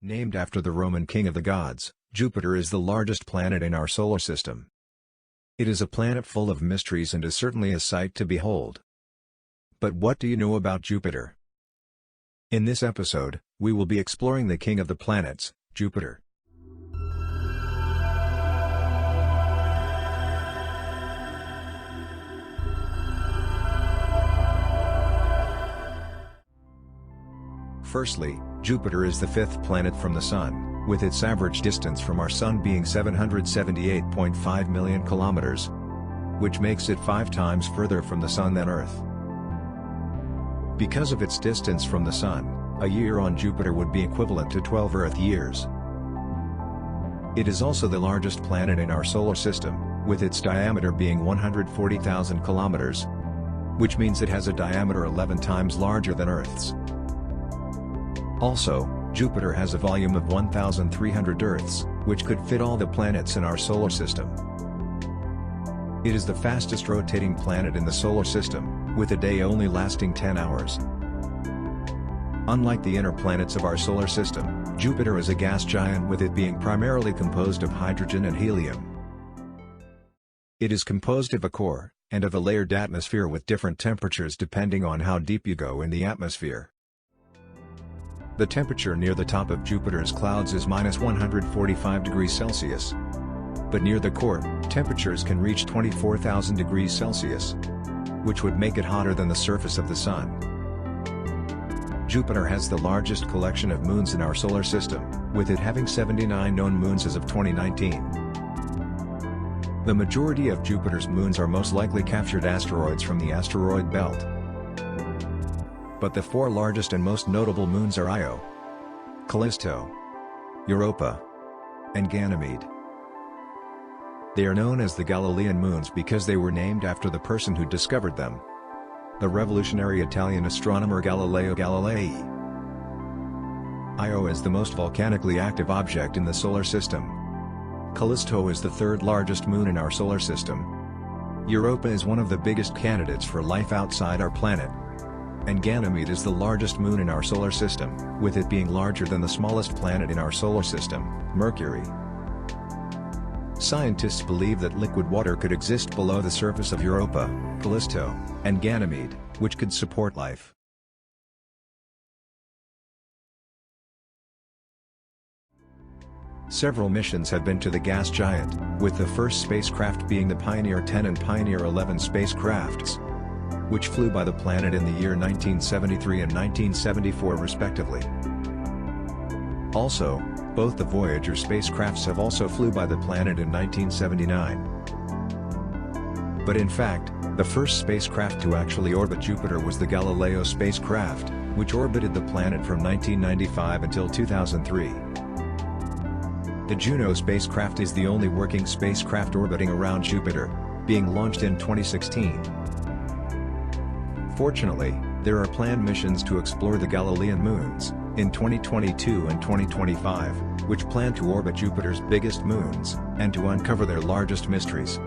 Named after the Roman king of the gods, Jupiter is the largest planet in our solar system. It is a planet full of mysteries and is certainly a sight to behold. But what do you know about Jupiter? In this episode, we will be exploring the king of the planets, Jupiter. Firstly, Jupiter is the fifth planet from the Sun, with its average distance from our Sun being 778.5 million kilometers, which makes it 5 times further from the Sun than Earth. Because of its distance from the Sun, a year on Jupiter would be equivalent to 12 Earth years. It is also the largest planet in our solar system, with its diameter being 140,000 kilometers, which means it has a diameter 11 times larger than Earth's. Also, Jupiter has a volume of 1,300 Earths, which could fit all the planets in our solar system. It is the fastest rotating planet in the solar system, with a day only lasting 10 hours. Unlike the inner planets of our solar system, Jupiter is a gas giant, with it being primarily composed of hydrogen and helium. It is composed of a core, and of a layered atmosphere with different temperatures depending on how deep you go in the atmosphere. The temperature near the top of Jupiter's clouds is -145 degrees Celsius. But near the core, temperatures can reach 24,000 degrees Celsius, which would make it hotter than the surface of the Sun. Jupiter has the largest collection of moons in our solar system, with it having 79 known moons as of 2019. The majority of Jupiter's moons are most likely captured asteroids from the asteroid belt. But the 4 largest and most notable moons are Io, Callisto, Europa, and Ganymede. They are known as the Galilean moons because they were named after the person who discovered them, the revolutionary Italian astronomer Galileo Galilei. Io is the most volcanically active object in the solar system. Callisto is the 3rd largest moon in our solar system. Europa is one of the biggest candidates for life outside our planet. And Ganymede is the largest moon in our solar system, with it being larger than the smallest planet in our solar system, Mercury. Scientists believe that liquid water could exist below the surface of Europa, Callisto, and Ganymede, which could support life. Several missions have been to the gas giant, with the first spacecraft being the Pioneer 10 and Pioneer 11 spacecrafts, which flew by the planet in the year 1973 and 1974 respectively. Also, both the Voyager spacecrafts have also flew by the planet in 1979. But in fact, the first spacecraft to actually orbit Jupiter was the Galileo spacecraft, which orbited the planet from 1995 until 2003. The Juno spacecraft is the only working spacecraft orbiting around Jupiter, being launched in 2016. Fortunately, there are planned missions to explore the Galilean moons, in 2022 and 2025, which plan to orbit Jupiter's biggest moons, and to uncover their largest mysteries.